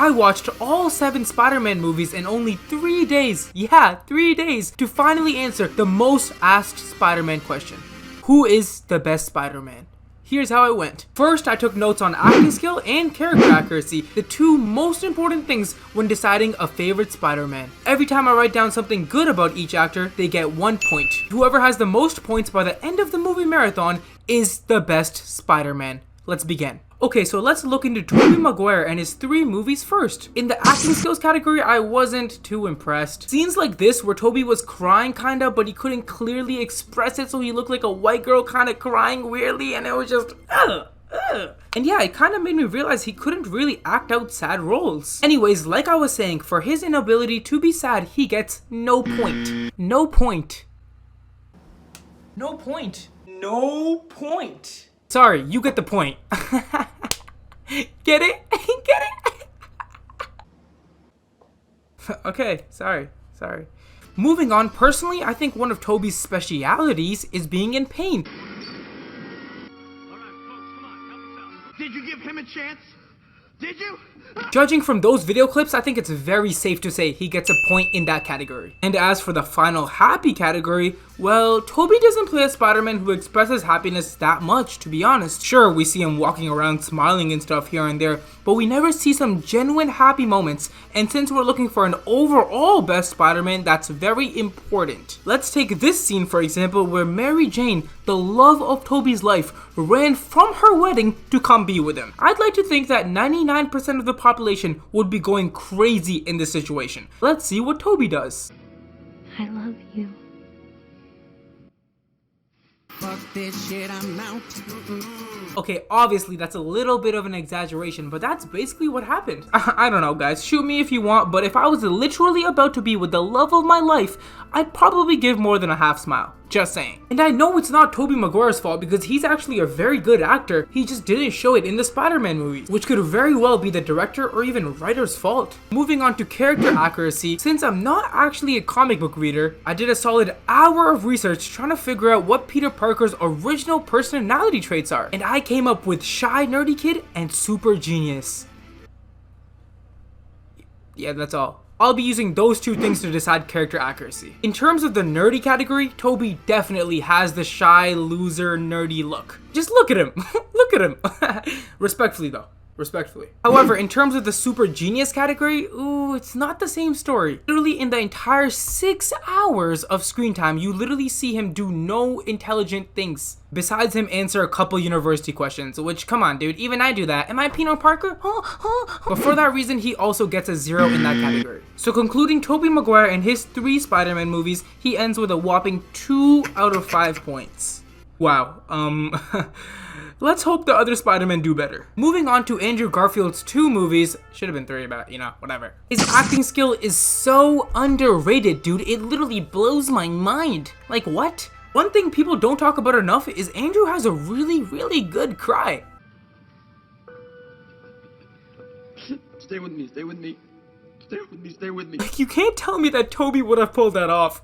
I watched all 7 Spider-Man movies in only 3 days. Yeah, 3 days to finally answer the most asked Spider-Man question. Who is the best Spider-Man? Here's how it went. First, I took notes on acting skill and character accuracy, the 2 most important things when deciding a favorite Spider-Man. Every time I write down something good about each actor, they get 1 point. Whoever has the most points by the end of the movie marathon is the best Spider-Man. Let's begin. Okay, so let's look into Tobey Macguire and his 3 movies first. In the acting skills category, I wasn't too impressed. Scenes like this where Tobey was crying kinda, but he couldn't clearly express it, so he looked like a white girl kinda crying weirdly, and it was just And yeah, it kinda made me realize he couldn't really act out sad roles. Anyways, like I was saying, for his inability to be sad, he gets no point. No point. No point. No point. Sorry, you get the point. Get it? Get it? Okay, sorry. Moving on, personally, I think one of Tobey's specialities is being in pain. All right, folks, come on, help us out. Did you give him a chance? Did you? Judging from those video clips, I think it's very safe to say he gets a point in that category. And as for the final happy category, well, Tobey doesn't play a Spider-Man who expresses happiness that much, to be honest. Sure, we see him walking around smiling and stuff here and there, but we never see some genuine happy moments, and since we're looking for an overall best Spider-Man, that's very important. Let's take this scene for example, where Mary Jane, the love of Tobey's life, ran from her wedding to come be with him. I'd like to think that 99% of the population would be going crazy in this situation. Let's see what Tobey does. I love you. Fuck this shit, I'm out. Okay, obviously that's a little bit of an exaggeration, but that's basically what happened. I don't know guys, shoot me if you want, but if I was literally about to be with the love of my life, I'd probably give more than a half smile. Just saying. And I know it's not Tobey Maguire's fault because he's actually a very good actor, he just didn't show it in the Spider-Man movies, which could very well be the director or even writer's fault. Moving on to character accuracy, since I'm not actually a comic book reader, I did a solid hour of research trying to figure out what Peter Parker's original personality traits are, and I came up with shy nerdy kid and super genius. Yeah, that's all. I'll be using those 2 things to decide character accuracy. In terms of the nerdy category, Tobey definitely has the shy, loser, nerdy look. Just look at him. Look at him. Respectfully though. Respectfully. However, in terms of the super genius category, ooh, it's not the same story. Literally in the entire 6 hours of screen time, you literally see him do no intelligent things. Besides him answer a couple university questions, which, come on dude, even I do that. Am I Peter Parker? But for that reason, he also gets a 0 in that category. So concluding Tobey Maguire and his 3 Spider-Man movies, he ends with a whopping 2 out of 5 points. Wow, let's hope the other Spider-Men do better. Moving on to Andrew Garfield's 2 movies, should have been 3, but you know, whatever. His acting skill is so underrated, dude, it literally blows my mind. Like what? One thing people don't talk about enough is Andrew has a really good cry. Stay with me, stay with me. Stay with me, stay with me. You can't tell me that Tobey would have pulled that off.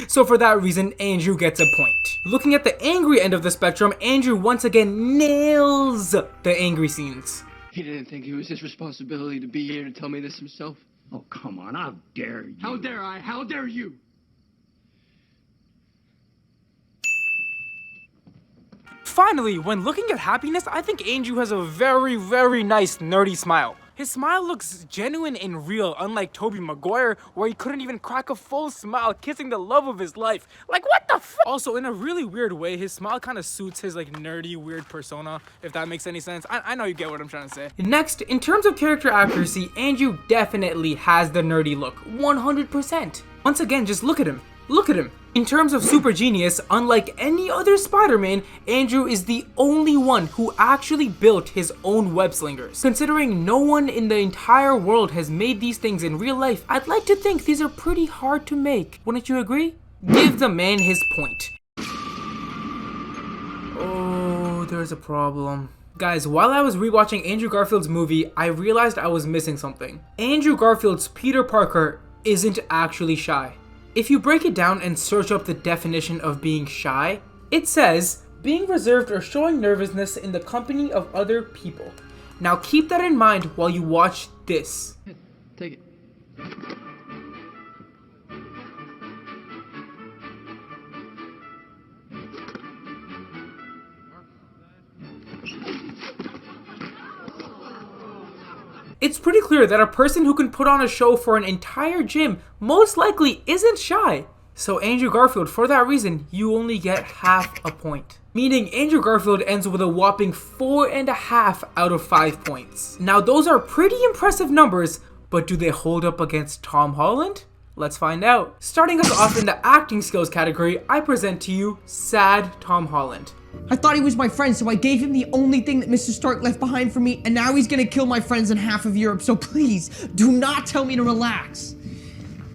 So for that reason, Andrew gets a point. Looking at the angry end of the spectrum, Andrew once again nails the angry scenes. He didn't think it was his responsibility to be here to tell me this himself. Oh, come on, how dare you? How dare I? How dare you? Finally, when looking at happiness, I think Andrew has a very nice nerdy smile. His smile looks genuine and real, unlike Tobey Maguire, where he couldn't even crack a full smile kissing the love of his life. Like, what the f? Also, in a really weird way, his smile kind of suits his, like, nerdy, weird persona, if that makes any sense. I know you get what I'm trying to say. Next, in terms of character accuracy, Andrew definitely has the nerdy look, 100%. Once again, just look at him. Look at him. In terms of super genius, unlike any other Spider-Man, Andrew is the only one who actually built his own web slingers. Considering no one in the entire world has made these things in real life, I'd like to think these are pretty hard to make. Wouldn't you agree? Give the man his point. Oh, there's a problem. Guys, while I was rewatching Andrew Garfield's movie, I realized I was missing something. Andrew Garfield's Peter Parker isn't actually shy. If you break it down and search up the definition of being shy, it says, being reserved or showing nervousness in the company of other people. Now keep that in mind while you watch this. Take it. It's pretty clear that a person who can put on a show for an entire gym most likely isn't shy. So Andrew Garfield, for that reason, you only get half a point. Meaning Andrew Garfield ends with a whopping 4.5 out of 5 points. Now those are pretty impressive numbers, but do they hold up against Tom Holland? Let's find out. Starting us off in the acting skills category, I present to you Sad Tom Holland. I thought he was my friend, so I gave him the only thing that Mr. Stark left behind for me, and now he's gonna kill my friends in half of Europe, so please, do not tell me to relax.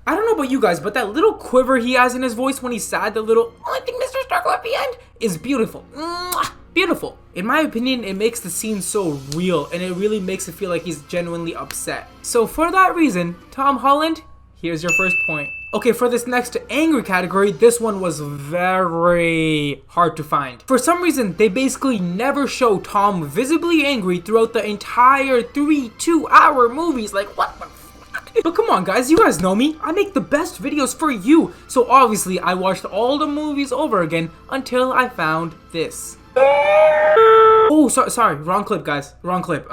I don't know about you guys, but that little quiver he has in his voice when he's sad, the little only thing Mr. Stark left behind, is beautiful. Mwah! Beautiful. In my opinion, it makes the scene so real, and it really makes it feel like he's genuinely upset. So for that reason, Tom Holland, here's your first point. Okay, for this next angry category, this one was very hard to find. For some reason, they basically never show Tom visibly angry throughout the entire 3 2-hour movies. Like, what the fuck? But come on, guys, you guys know me. I make the best videos for you. So obviously, I watched all the movies over again until I found this. Oh, sorry, wrong clip, guys. Wrong clip.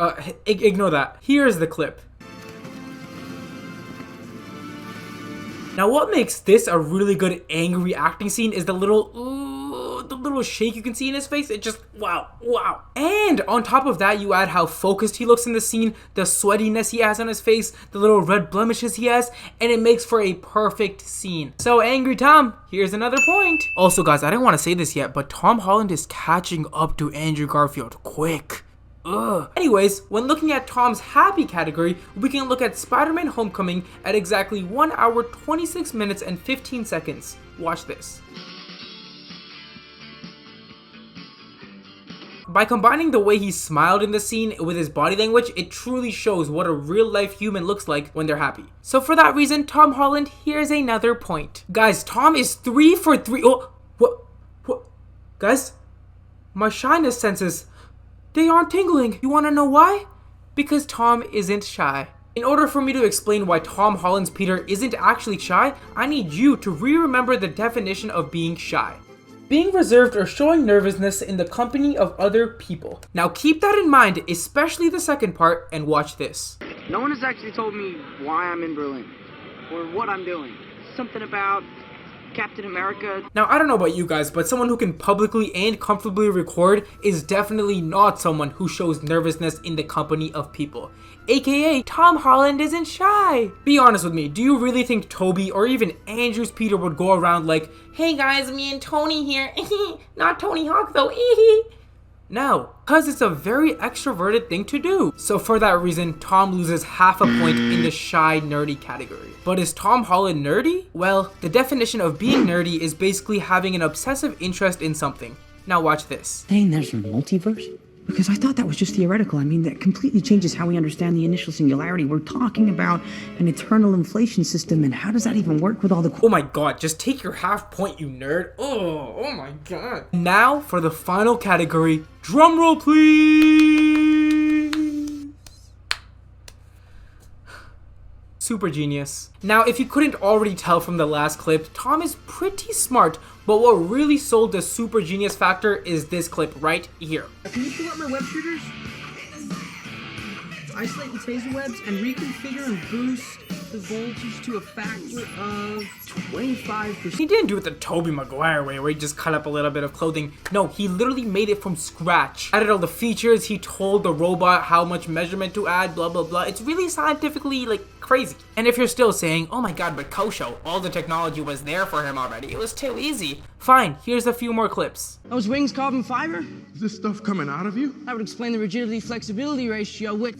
Ignore that. Here's the clip. Now what makes this a really good angry acting scene is the little shake you can see in his face. It just, wow. And on top of that, you add how focused he looks in the scene, the sweatiness he has on his face, the little red blemishes he has, and it makes for a perfect scene. So Angry Tom, here's another point. Also guys, I didn't want to say this yet, but Tom Holland is catching up to Andrew Garfield quick. Ugh. Anyways, when looking at Tom's happy category, we can look at Spider-Man Homecoming at exactly 1 hour, 26 minutes, and 15 seconds. Watch this. By combining the way he smiled in the scene with his body language, it truly shows what a real-life human looks like when they're happy. So for that reason, Tom Holland, here's another point. Guys, Tom is 3 for 3. Oh, what? Guys, my shyness senses, they aren't tingling. You wanna know why? Because Tom isn't shy. In order for me to explain why Tom Holland's Peter isn't actually shy, I need you to re-remember the definition of being shy. Being reserved or showing nervousness in the company of other people. Now keep that in mind, especially the second part, and watch this. No one has actually told me why I'm in Berlin, or what I'm doing. Something about Captain America. Now I don't know about you guys, but someone who can publicly and comfortably record is definitely not someone who shows nervousness in the company of people. AKA, Tom Holland isn't shy. Be honest with me, do you really think Tobey or even Andrew's Peter would go around like, hey guys, me and Tony here, not Tony Hawk though, No, because it's a very extroverted thing to do. So for that reason, Tom loses half a point in the shy nerdy category. But is Tom Holland nerdy? Well, the definition of being nerdy is basically having an obsessive interest in something. Now watch this. Saying there's a multiverse? Because I thought that was just theoretical. I mean, that completely changes how we understand the initial singularity. We're talking about an eternal inflation system, and how does that even work with all the... Oh my god, just take your half point, you nerd. Oh my god. Now for the final category. Drumroll please. Super genius. Now, if you couldn't already tell from the last clip, Tom is pretty smart, but what really sold the super genius factor is this clip right here. Can you pull up my web shooters? Isolate the taser webs and reconfigure and boost the voltage to a factor of 25%. He didn't do it the Tobey Macguire way where he just cut up a little bit of clothing. No, he literally made it from scratch. Added all the features, he told the robot how much measurement to add, blah blah blah. It's really scientifically like crazy. And if you're still saying, oh my god, but Kosho, all the technology was there for him already. It was too easy. Fine, here's a few more clips. Those wings carbon fiber? Is this stuff coming out of you? That would explain the rigidity-flexibility ratio, which...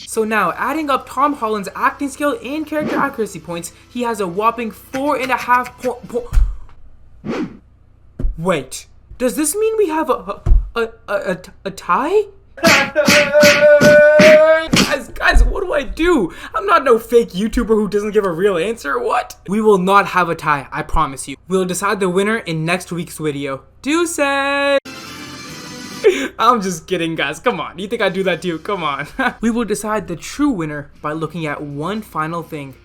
So now, adding up Tom Holland's acting skill and character accuracy points, he has a whopping 4.5 Wait, does this mean we have a tie? Guys, what do I do? I'm not no fake YouTuber who doesn't give a real answer, what? We will not have a tie, I promise you. We'll decide the winner in next week's video. Deuces! I'm just kidding, guys. Come on. You think I'd do that too? Come on. We will decide the true winner by looking at one final thing.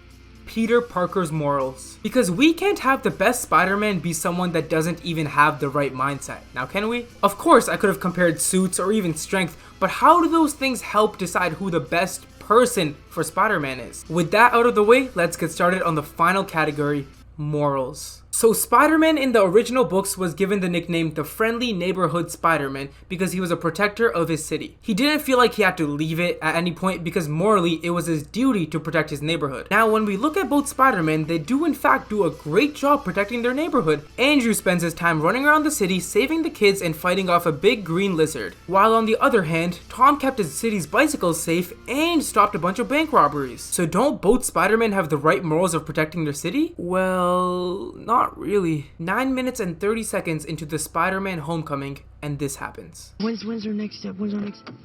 Peter Parker's morals. Because we can't have the best Spider-Man be someone that doesn't even have the right mindset. Now, can we? Of course, I could have compared suits or even strength, but how do those things help decide who the best person for Spider-Man is? With that out of the way, let's get started on the final category, morals. So Spider-Man in the original books was given the nickname the Friendly Neighborhood Spider-Man because he was a protector of his city. He didn't feel like he had to leave it at any point because morally it was his duty to protect his neighborhood. Now when we look at both Spider-Man, they do in fact do a great job protecting their neighborhood. Andrew spends his time running around the city saving the kids and fighting off a big green lizard. While on the other hand, Tom kept his city's bicycles safe and stopped a bunch of bank robberies. So don't both Spider-Man have the right morals of protecting their city? Well, not really. 9 minutes and 30 seconds into the Spider-Man Homecoming, and this happens. When's our next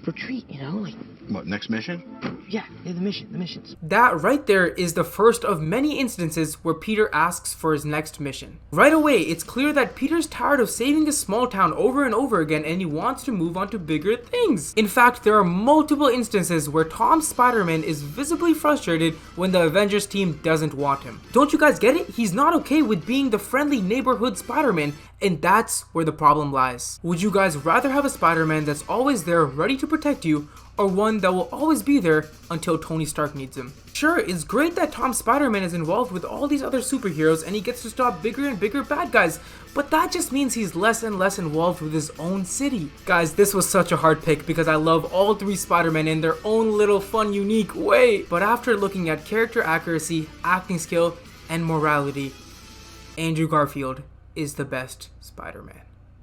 retreat, you know? Like, What, next mission? yeah, the missions. That right there is the first of many instances where Peter asks for his next mission. Right away, it's clear that Peter's tired of saving a small town over and over again and he wants to move on to bigger things. In fact, there are multiple instances where Tom Spider-Man is visibly frustrated when the Avengers team doesn't want him. Don't you guys get it? He's not okay with being the friendly neighborhood Spider-Man, and that's where the problem lies. Would you guys rather have a Spider-Man that's always there ready to protect you, or one that will always be there until Tony Stark needs him? Sure, it's great that Tom Spider-Man is involved with all these other superheroes and he gets to stop bigger and bigger bad guys, but that just means he's less and less involved with his own city. Guys, this was such a hard pick because I love all three Spider-Men in their own little fun, unique way. But after looking at character accuracy, acting skill, and morality, Andrew Garfield is the best Spider-Man.